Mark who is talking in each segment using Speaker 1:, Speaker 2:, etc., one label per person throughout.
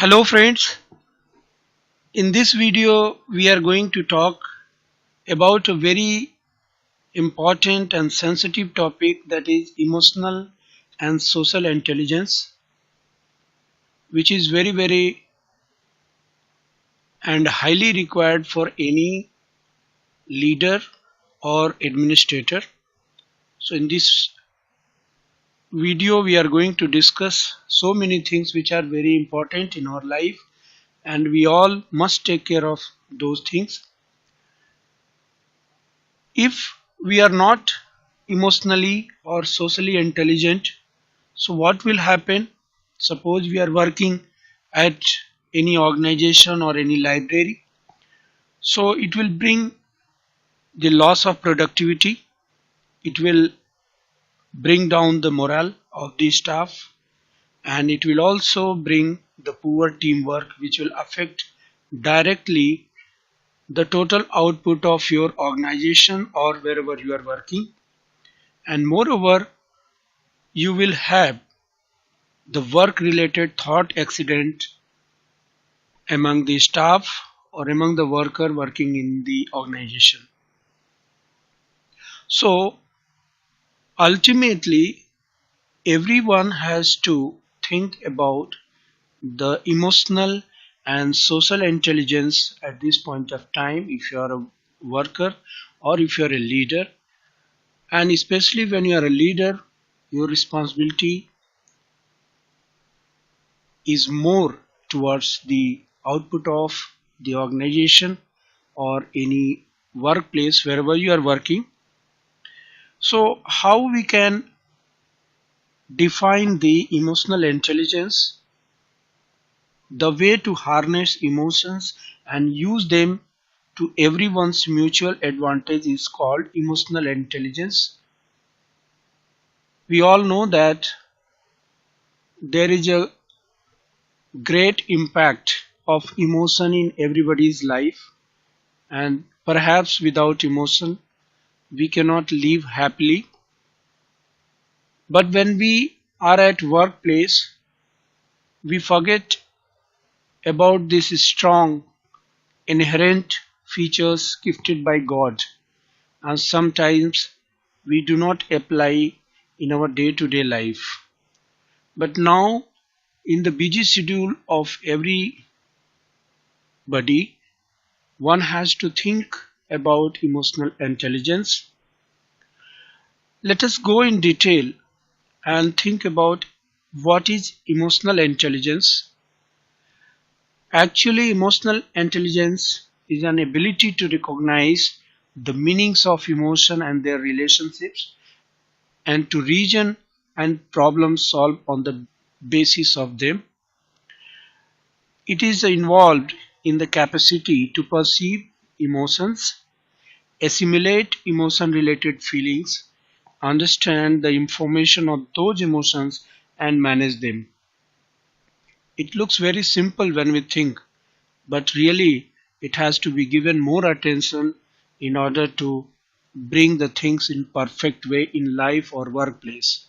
Speaker 1: Hello friends, in this video we are going to talk about a very important and sensitive topic, that is emotional and social intelligence, which is very and highly required for any leader or administrator. So in this video we are going to discuss so many things which are very important in our life, and we all must take care of those things. If we are not emotionally or socially intelligent, so what will happen? Suppose we are working at any organization or any library, so it will bring the loss of productivity, it will bring down the morale of the staff, and it will also bring the poor teamwork, which will affect directly the total output of your organization or wherever you are working. And moreover, you will have the work related thought accident among the staff or among the worker working in the organization. So ultimately everyone has to think about the emotional and social intelligence at this point of time, if you are a worker or if you are a leader. And especially when you are a leader, your responsibility is more towards the output of the organization or any workplace wherever you are working. So how we can define the emotional intelligence? The way to harness emotions and use them to everyone's mutual advantage is called emotional intelligence. We all know that there is a great impact of emotion in everybody's life, and perhaps without emotion we cannot live happily. But when we are at workplace, we forget about these strong inherent features gifted by God, and sometimes we do not apply in our day-to-day life. But now, in the busy schedule of everybody, one has to think about emotional intelligence. Let us go in detail and think about what is emotional intelligence. Actually, emotional intelligence is an ability to recognize the meanings of emotion and their relationships, and to reason and problem solve on the basis of them. It is involved in the capacity to perceive emotions, assimilate emotion related feelings, understand the information of those emotions, and manage them. It looks very simple when we think, but really it has to be given more attention in order to bring the things in perfect way in life or workplace.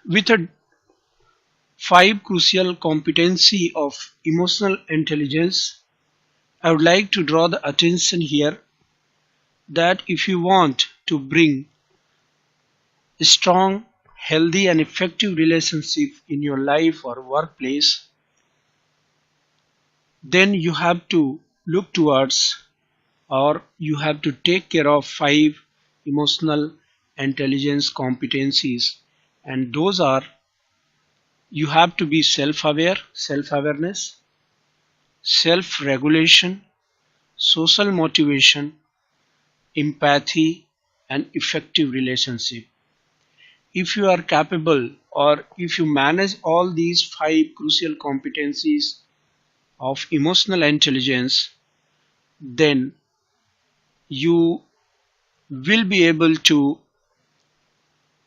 Speaker 1: With a five crucial competency of emotional intelligence, I would like to draw the attention here that if you want to bring a strong, healthy and effective relationship in your life or workplace, then you have to look towards, or you have to take care of five emotional intelligence competencies. And those are: you have to be self-aware, self-awareness, self-regulation, social motivation, empathy, and effective relationship. If you are capable, or if you manage all these five crucial competencies of emotional intelligence, then you will be able to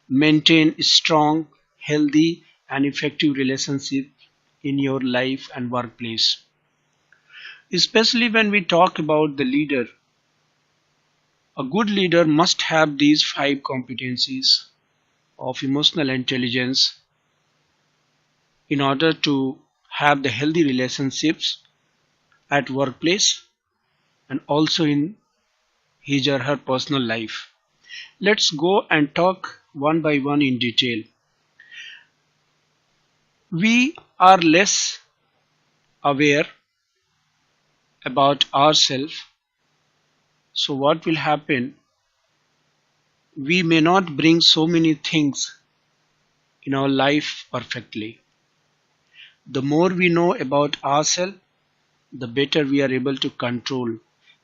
Speaker 1: maintain strong, healthy, and effective relationship in your life and workplace. Especially when we talk about the leader, a good leader must have these five competencies of emotional intelligence in order to have the healthy relationships at workplace and also in his or her personal life. Let's go and talk one by one in detail. We are less aware about ourselves, so what will happen? We may not bring so many things in our life perfectly. The more we know about ourselves, the better we are able to control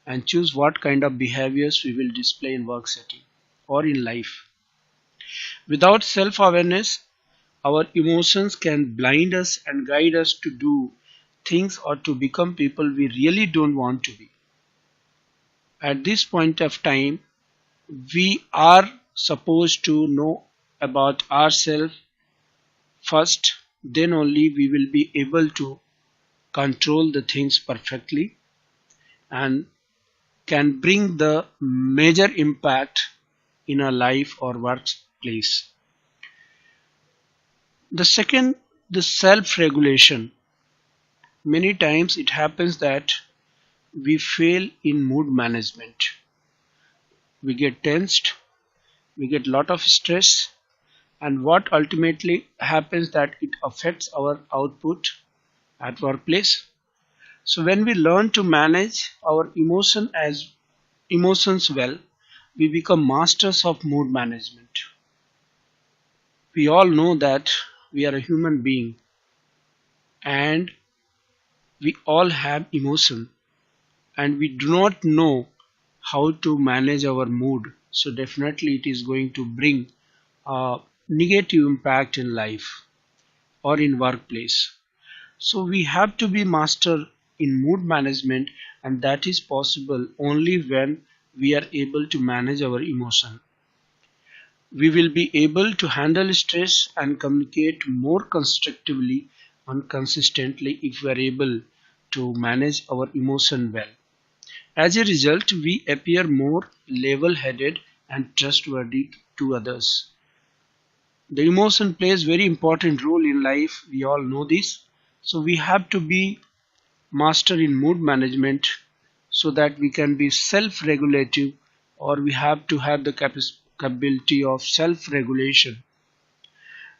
Speaker 1: and choose what kind of behaviors we will display in work setting or in life. Without self-awareness, our emotions can blind us and guide us to do things or to become people we really don't want to be. At this point of time, we are supposed to know about ourselves first, then only we will be able to control the things perfectly and can bring the major impact in our life or workplace. The second, the self-regulation. Many times it happens that we fail in mood management. We get tensed, we get lot of stress, and what ultimately happens that it affects our output at workplace. So when we learn to manage our emotions well, we become masters of mood management. We all know that we are a human being and we all have emotion, and we do not know how to manage our mood. So definitely it is going to bring a negative impact in life or in workplace. So we have to be master in mood management, and that is possible only when we are able to manage our emotion. We will be able to handle stress and communicate more constructively and consistently if we are able to manage our emotion well. As a result, we appear more level-headed and trustworthy to others. The emotion plays very important role in life. We all know this. So we have to be master in mood management so that we can be self-regulative, or we have to have the capability of self-regulation.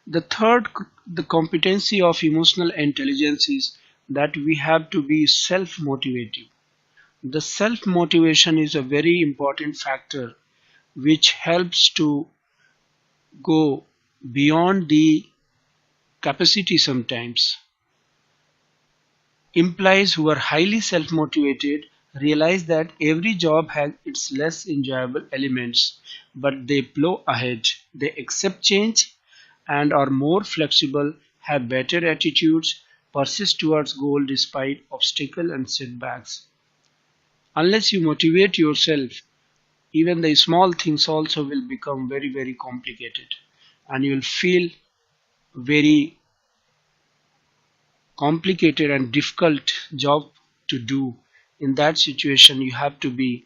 Speaker 1: The third, the competency of emotional intelligence is that we have to be self-motivated. The self-motivation is a very important factor which helps to go beyond the capacity sometimes. Employees who are highly self-motivated realize that every job has its less enjoyable elements, but they plow ahead. They accept change and are more flexible, have better attitudes, persist towards goal despite obstacles and setbacks. Unless you motivate yourself, even the small things also will become very, very complicated, and you will feel very complicated and difficult job to do. In that situation, you have to be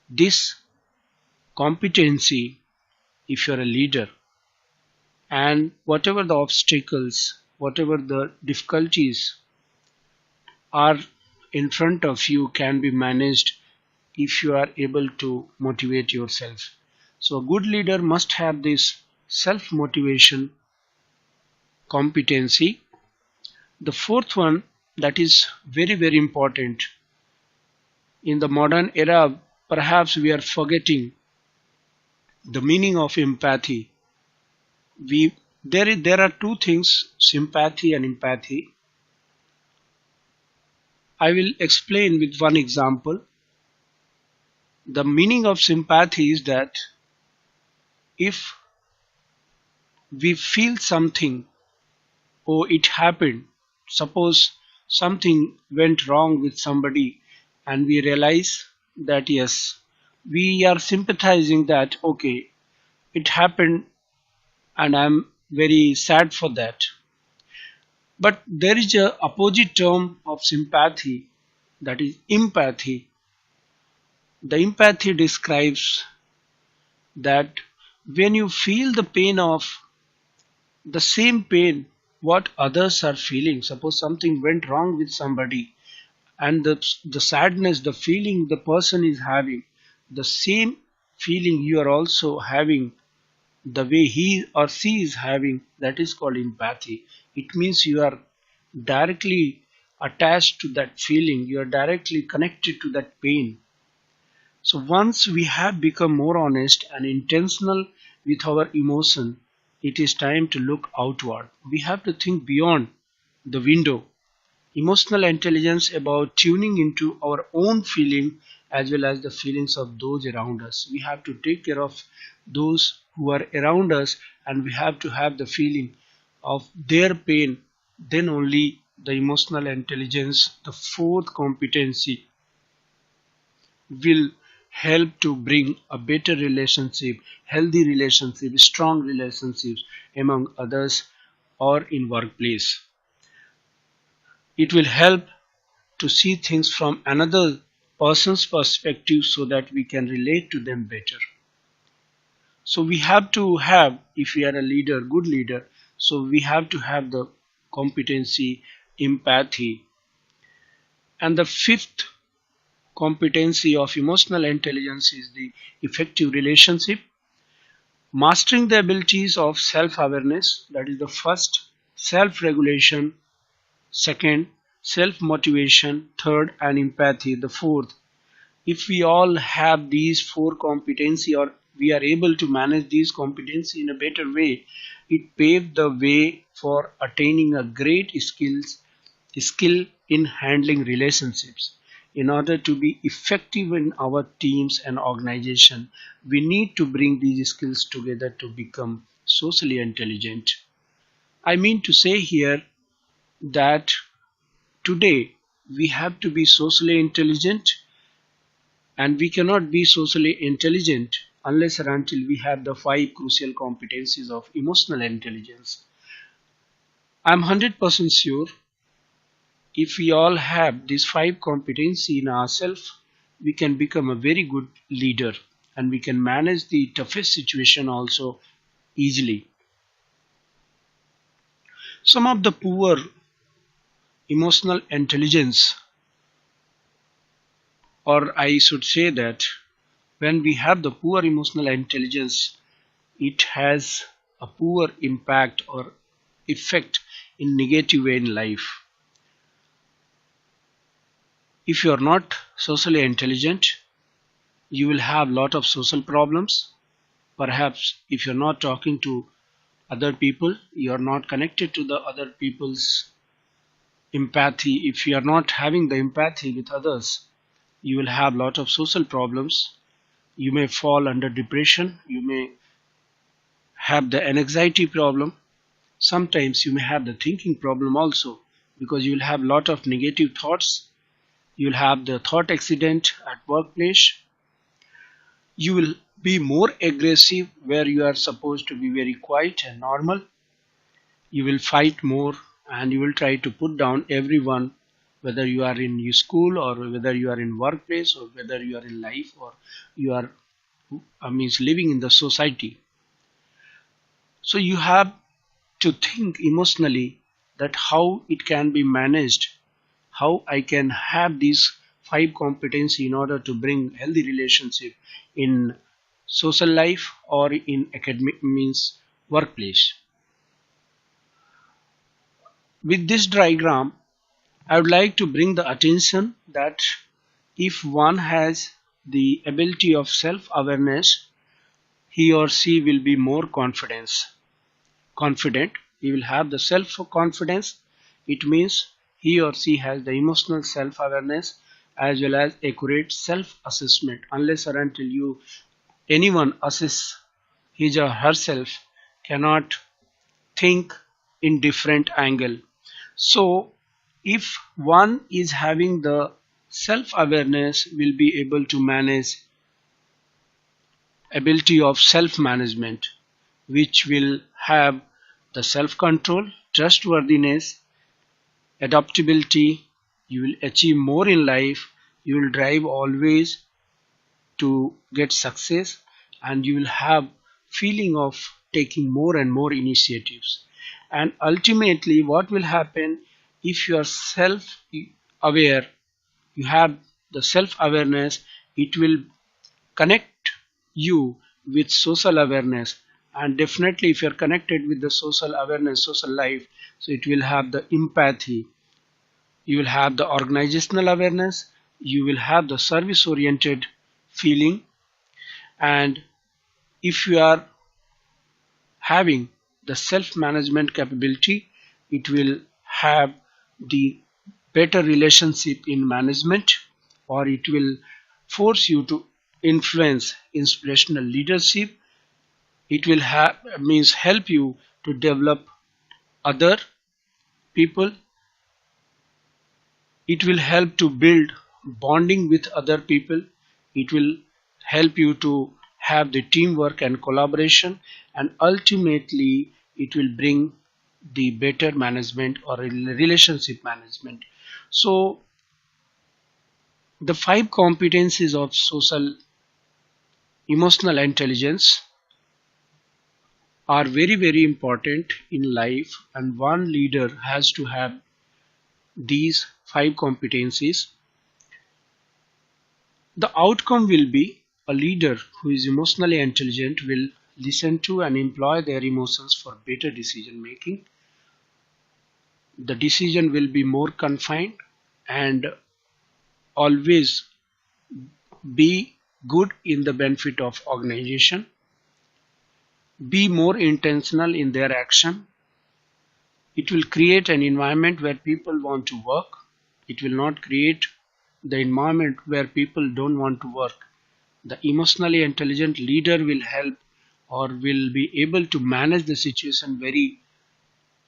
Speaker 1: this competency if you're a leader, and whatever the obstacles, whatever the difficulties are in front of you can be managed if you are able to motivate yourself. So a good leader must have this self motivation competency. The fourth one, that is very, very important in the modern era, perhaps we are forgetting the meaning of empathy. There are two things, sympathy and empathy. I will explain with one example. The meaning of sympathy is that if we feel something, or it happened, suppose something went wrong with somebody, and we realize that yes, we are sympathizing that okay, it happened and I'm very sad for that. But there is a opposite term of sympathy, that is empathy. The empathy describes that when you feel the pain of the same pain what others are feeling. Suppose something went wrong with somebody, and the sadness, the feeling the person is having, the same feeling you are also having, the way he or she is having, that is called empathy. It means you are directly attached to that feeling, you are directly connected to that pain. So once we have become more honest and intentional with our emotion, it is time to look outward. We have to think beyond the window. Emotional intelligence about tuning into our own feeling as well as the feelings of those around us. We have to take care of those who are around us, and we have to have the feeling of their pain. Then only the emotional intelligence, the fourth competency, will help to bring a better relationship, healthy relationship, strong relationships among others or in workplace. It will help to see things from another person's perspective so that we can relate to them better. So we have to have, if we are a leader, good leader, so we have to have the competency, empathy. And the fifth competency of emotional intelligence is the effective relationship. Mastering the abilities of self-awareness, that is the first, self-regulation, second, self-motivation, third, and empathy, the fourth. If we all have these four competency, or we are able to manage these competency in a better way, it paved the way for attaining a great skill in handling relationships. In order to be effective in our teams and organization, we need to bring these skills together to become socially intelligent. I mean to say here that today we have to be socially intelligent, and we cannot be socially intelligent unless or until we have the five crucial competencies of emotional intelligence. I'm 100% sure if we all have these five competencies in ourselves, we can become a very good leader, and we can manage the toughest situation also easily. Some of the poor emotional intelligence, or I should say that when we have the poor emotional intelligence, it has a poor impact or effect in negative way in life. If you are not socially intelligent, you will have lot of social problems. Perhaps if you're not talking to other people, you're not connected to the other people's empathy. If you are not having the empathy with others, you will have lot of social problems. You may fall under depression, you may have the anxiety problem. Sometimes you may have the thinking problem also, because you will have lot of negative thoughts. You will have the thought accident at workplace. You will be more aggressive where you are supposed to be very quiet and normal. You will fight more, and you will try to put down everyone, whether you are in your school or whether you are in workplace or whether you are in life or you are means living in the society. So you have to think emotionally that how it can be managed, how I can have these five competency in order to bring healthy relationship in social life or in academic means workplace. With this diagram, I would like to bring the attention that if one has the ability of self-awareness, he or she will be more confident. He will have the self-confidence. It means he or she has the emotional self-awareness as well as accurate self-assessment. Unless or until you anyone assess his or herself, cannot think in different angle. So if one is having the self-awareness, will be able to manage ability of self-management, which will have the self-control, trustworthiness, adaptability. You will achieve more in life. You will drive always to get success, and you will have feeling of taking more and more initiatives. And ultimately what will happen, if you are self aware, you have the self awareness, it will connect you with social awareness. And definitely if you're connected with the social awareness, social life, so it will have the empathy, you will have the organizational awareness, you will have the service oriented feeling. And if you are having the self management capability, it will have the better relationship in management, or it will force you to influence inspirational leadership. It will have means help you to develop other people. It will help to build bonding with other people. It will help you to have the teamwork and collaboration, and ultimately it will bring the better management or relationship management. So the five competencies of social emotional intelligence are very very important in life, and one leader has to have these five competencies. The outcome will be a leader who is emotionally intelligent will listen to and employ their emotions for better decision making. The decision will be more confined and always be good in the benefit of organization. Be more intentional in their action. It will create an environment where people want to work. It will not create the environment where people don't want to work. The emotionally intelligent leader will help or will be able to manage the situation very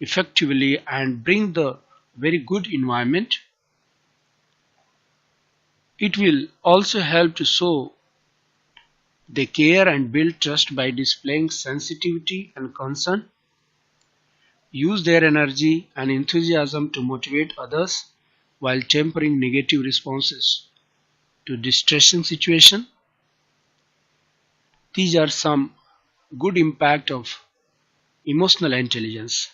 Speaker 1: effectively and bring the very good environment. It will also help to show they care and build trust by displaying sensitivity and concern. Use their energy and enthusiasm to motivate others while tempering negative responses to distressing situation. These are some good impact of emotional intelligence.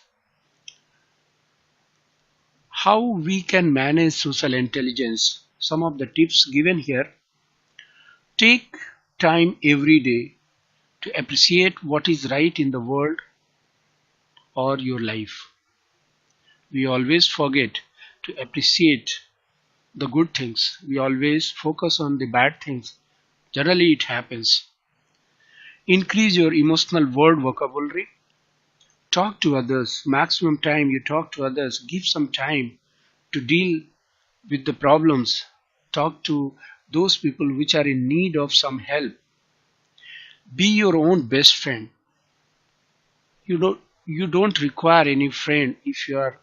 Speaker 1: How we can manage social intelligence? Some of the tips given here. Take time every day to appreciate what is right in the world or your life. We always forget to appreciate the good things. We always focus on the bad things. Generally, it happens. Increase your emotional word vocabulary. Talk to others. Maximum time you talk to others. Give some time to deal with the problems. Talk to those people which are in need of some help. Be your own best friend. You don't require any friend if you are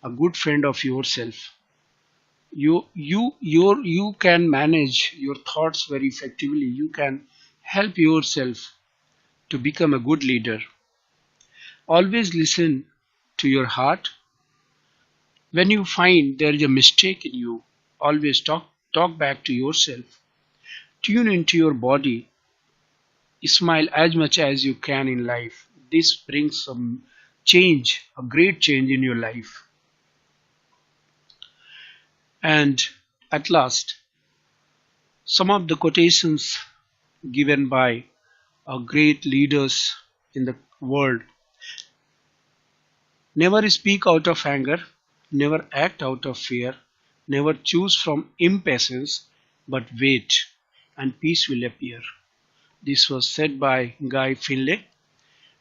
Speaker 1: a good friend of yourself. You can manage your thoughts very effectively. You can help yourself to become a good leader. Always listen to your heart. When you find there is a mistake in you, always talk back to yourself. Tune into your body. Smile as much as you can in life. This brings some change, a great change in your life. And at last, some of the quotations given by great leaders in the world. Never speak out of anger, never act out of fear, never choose from impatience, but wait, and peace will appear. This was said by Guy Finlay.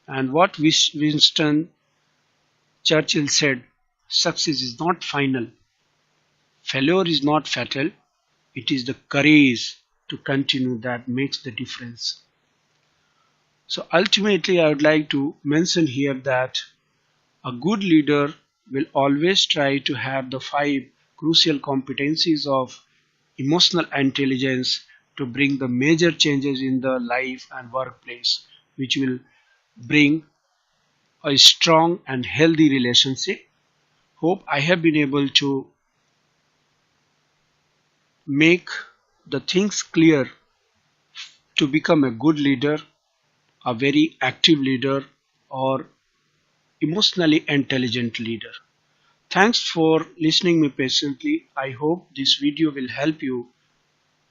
Speaker 1: And what Winston Churchill said, success is not final, failure is not fatal, it is the courage to continue that makes the difference. So ultimately, I would like to mention here that a good leader will always try to have the five crucial competencies of emotional intelligence to bring the major changes in the life and workplace, which will bring a strong and healthy relationship. Hope I have been able to make the things clear to become a good leader, a very active leader, or emotionally intelligent leader. Thanks for listening me patiently. I hope this video will help you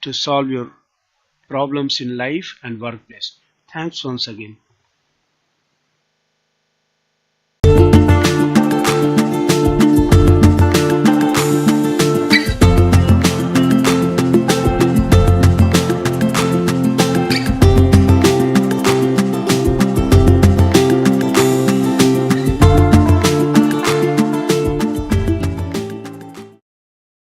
Speaker 1: to solve your problems in life and workplace. Thanks once again.